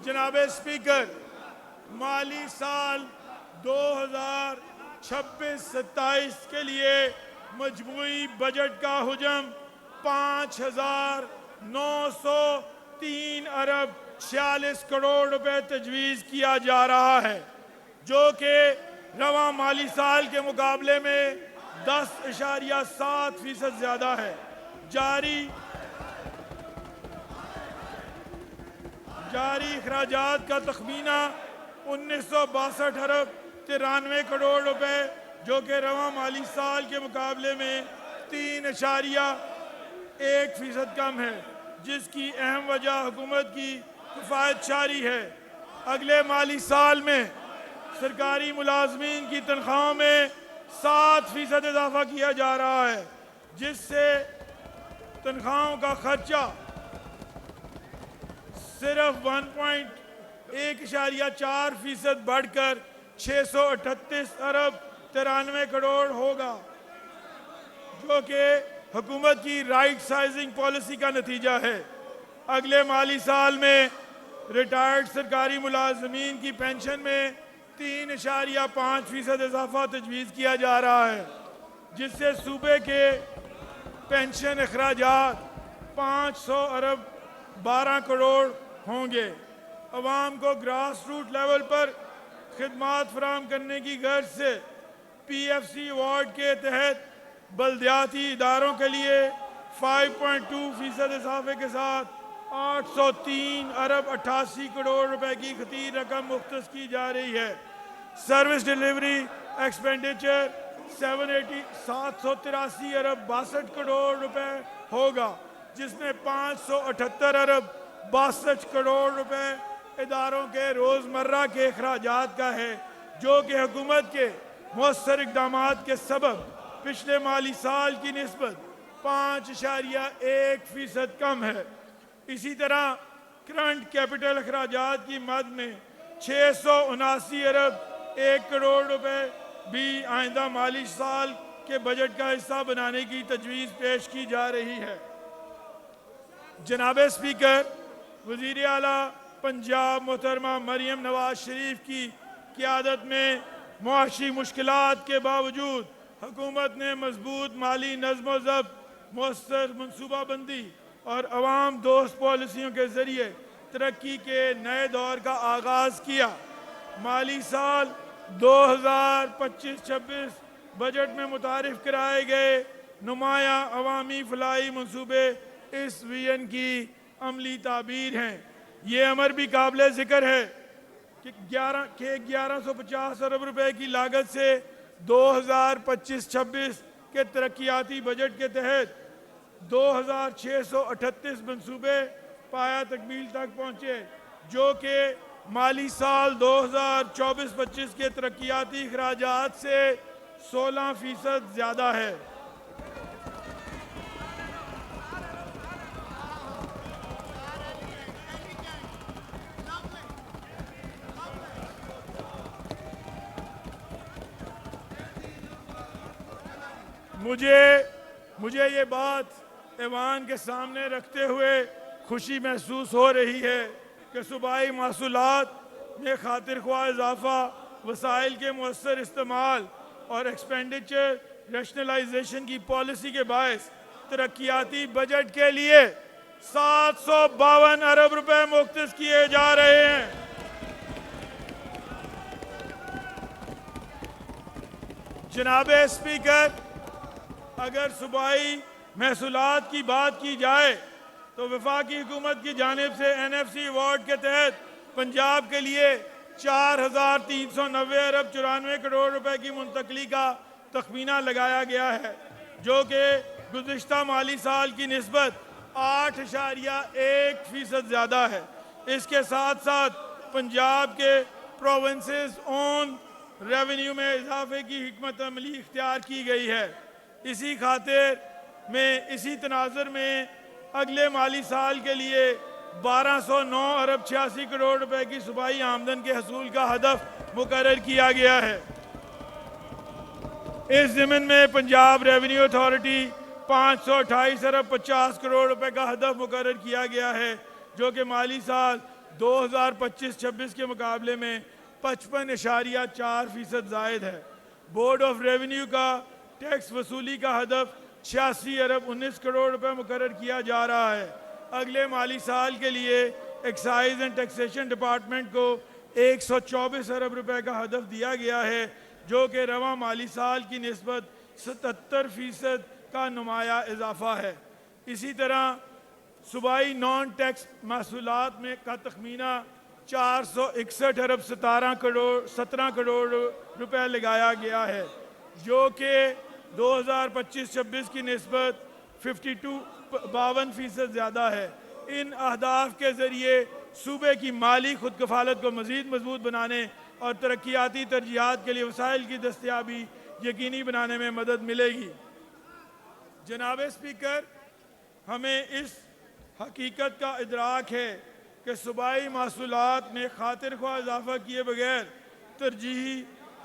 जनाब स्पीकर, माली साल 2026-27 के लिए मजमूई बजट का हुजम 5,903 अरब 46 करोड़ रुपए तजवीज़ किया जा रहा है, जो कि रवा माली साल के मुकाबले में 10.7% ज़्यादा है। जारी अखराजात का तखमीना 1962 अरब 93 करोड़ रुपए, जो कि रवा माली साल के मुकाबले में 3.1% कम है, जिसकी अहम वजह हुकूमत की किफ़ायतशारी है। अगले माली साल में सरकारी मुलाजमीन की तनख्वाहों में 7% इजाफा किया जा रहा है, जिससे तनख्वाहों का खर्चा सिर्फ 1.4% बढ़कर 638 अरब 93 करोड़ होगा, जो कि हुकूमत की राइट साइजिंग पॉलिसी का नतीजा है। अगले माली साल में रिटायर्ड सरकारी मुलाजमीन की पेंशन में 3.5% इजाफा तजवीज़ किया जा रहा है, जिससे सूबे के पेंशन अखराजात 500 अरब 12 करोड़ होंगे। अवाम को ग्रास रूट लेवल पर खिदमात फराहम करने की गर्ज से PFC अवार्ड के तहत बल्दियाती इदारों के लिए 5.2% इजाफे के साथ 803 अरब 88 करोड़ रुपए की खतीर रकम मुख्तस की जा रही है। सर्विस डिलीवरी एक्सपेंडिचर 783 अरब 62 करोड़ रुपए होगा, जिसमें 578 अरब 62 करोड़ रुपए इदारों के रोज़मर्रा के अखराजात का है, जो कि हुकूमत के मौसर इक़दामात के सबब पिछले माली साल की निस्बत 5.1% कम है। इसी तरह करंट कैपिटल अखराजात की मद में 679 अरब 1 करोड़ रुपए भी आइंदा माली साल के बजट का हिस्सा बनाने की तजवीज़ पेश की जा रही है। जनाब स्पीकर, वज़ीर आला पंजाब मोहतरमा मरियम नवाज शरीफ की क़ियादत में मुआशी मुश्किलात के बावजूद हुकूमत ने मजबूत माली नज़्म व ज़ब्त, मौसर मनसूबाबंदी और अवाम दोस्त पॉलिसियों के ज़रिए तरक्की के नए दौर का आगाज़ किया। माली साल 2025-26 बजट में मुतारिफ कराए गए नुमाया अवामी फलाई मनसूबे इस विजन की अमली ताबीर हैं। ये अमर भी काबिल ज़िक्र है कि 1150 अरब रुपए की लागत से 2025-26 के तरक्याती बजट के तहत 2638 मनसूबे पाया तकमील तक पहुँचे, जो कि माली साल 2024-25 के तरक्याती अखराजात से 16% ज़्यादा है। मुझे ये बात ऐवान के सामने रखते हुए खुशी महसूस हो रही है कि सूबाई महसूलात में खातिर ख्वाह इजाफा, वसाइल के मुअस्सर इस्तेमाल और एक्सपेंडिचर रैशनलाइजेशन की पॉलिसी के बायस तरक्याती बजट के लिए 752 अरब रुपए मुख्तस किए जा रहे हैं। जनाब स्पीकर, अगर सूबाई महसूलात की बात की जाए तो वफाकी हुकूमत की जानिब से NFC अवार्ड के तहत पंजाब के लिए 4,390 अरब 94 करोड़ रुपए की मुंतकली का तखमीना लगाया गया है, जो कि गुज़िश्ता माली साल की निस्बत 8.1% ज़्यादा है। इसके साथ साथ पंजाब के प्रोविंसेस ओन रेवेन्यू में इजाफे की हिकमत अमली इख्तियार की गई है। इसी खातिर में इसी तनाज़ुर में अगले माली साल के लिए 1209 अरब 86 करोड़ रुपए की सूबाई आमदन के हसूल का हदफ मुकर्रर किया गया है। इस ज़िमन में पंजाब रेवेन्यू अथॉरिटी 528 अरब 50 करोड़ रुपए का हदफ मुकर्रर किया गया है, जो कि माली साल 2025-26 के मुकाबले में 55.4% जायद है। बोर्ड ऑफ रेवेन्यू का टैक्स वसूली का हदफ 86 अरब 19 करोड़ रुपए मुकर्रर किया जा रहा है। अगले माली साल के लिए एक्साइज एंड टैक्सेशन डिपार्टमेंट को 124 अरब रुपए का हदफ दिया गया है, जो कि रवा माली साल की निस्बत 77% का नुमाया इजाफा है। इसी तरह सूबाई नॉन टैक्स महसूलात में का तखमीना 461 अरब 17 करोड़ रुपए लगाया गया है, जो कि 2025-26 की निस्बत 52% ज़्यादा है। इन अहदाफ के ज़रिए सूबे की माली खुद कफालत को मज़ीद मजबूत बनाने और तरक्याती तरजीहात के लिए वसाइल की दस्तियाबी यकीनी बनाने में मदद मिलेगी। जनाब स्पीकर, हमें इस हकीकत का इदराक है कि सूबाई महसूलात में खातिर ख्वाह इजाफा किए बगैर तरजीही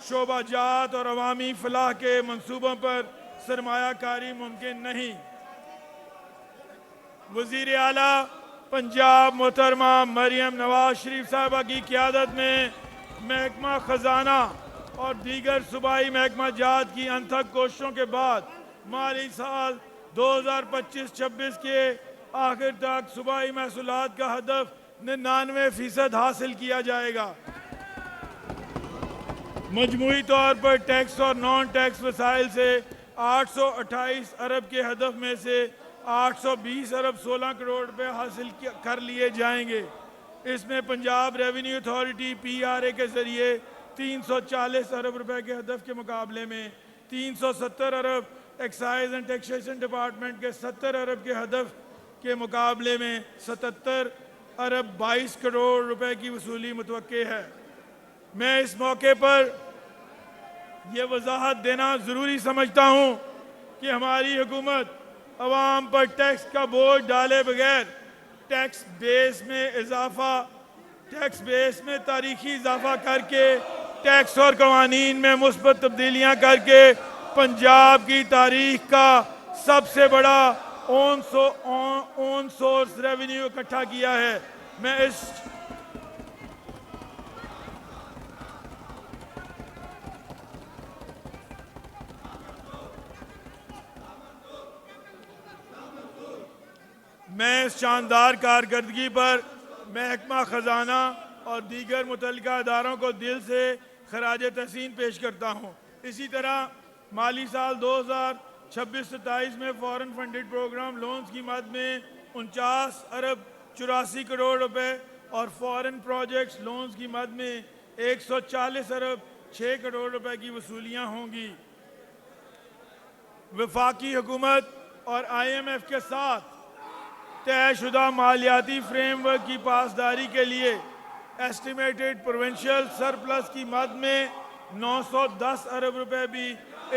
शोबाजात और अवामी फलाह के मनसूबों पर सरमायाकारी मुमकिन नहीं। वज़ीर आला पंजाब मोहतरमा मरियम नवाज शरीफ साहबा की क़यादत में महकमा ख़जाना और दीगर सूबाई महकमा जात की अनथक कोशिशों के बाद माली साल 2025-26 के आखिर तक सूबाई महसूलात का हदफ 99% हासिल किया जाएगा। मजमूई तौर पर टैक्स और नॉन टैक्स वसाइल से 828 अरब के हदफ में से 820 अरब 16 करोड़ रुपए हासिल कर लिए जाएंगे। इसमें पंजाब रेवेन्यू अथॉरिटी PRA के ज़रिए 340 अरब रुपए के हदफ के मुकाबले में 370 अरब, एक्साइज एंड टैक्सेशन डिपार्टमेंट के 70 अरब के हदफ के मुकाबले में 77 अरब 22 करोड़ रुपए की वसूली मुतवक्के है। मैं इस मौके पर यह वजाहत देना ज़रूरी समझता हूँ कि हमारी हुकूमत अवाम पर टैक्स का बोझ डाले बगैर टैक्स बेस में तारीखी इजाफा करके टैक्स और कवानीन में मुस्बत तब्दीलियाँ करके पंजाब की तारीख का सबसे बड़ा ऑन सोर्स रेवेन्यू इकट्ठा किया है। मैं इस शानदार कारकर्दगी पर महकमा ख़जाना और दीगर मुतल्लिका अदारों को दिल से खराज तहसीन पेश करता हूँ। इसी तरह माली साल 2026-27 में फॉरेन फंडेड प्रोग्राम लोन्स की मद में 49 अरब 84 करोड़ रुपए और फॉरेन प्रोजेक्ट्स लोन्स की मद में 140 अरब 6 करोड़ रुपए की वसूलियाँ होंगी। वफाकी हुकूमत और IMF के साथ तयशुदा मालियाती फ्रेमवर्क की पासदारी के लिए एस्टिमेटेड प्रोविंशियल सरप्लस की मद में 910 अरब रुपए भी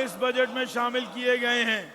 इस बजट में शामिल किए गए हैं।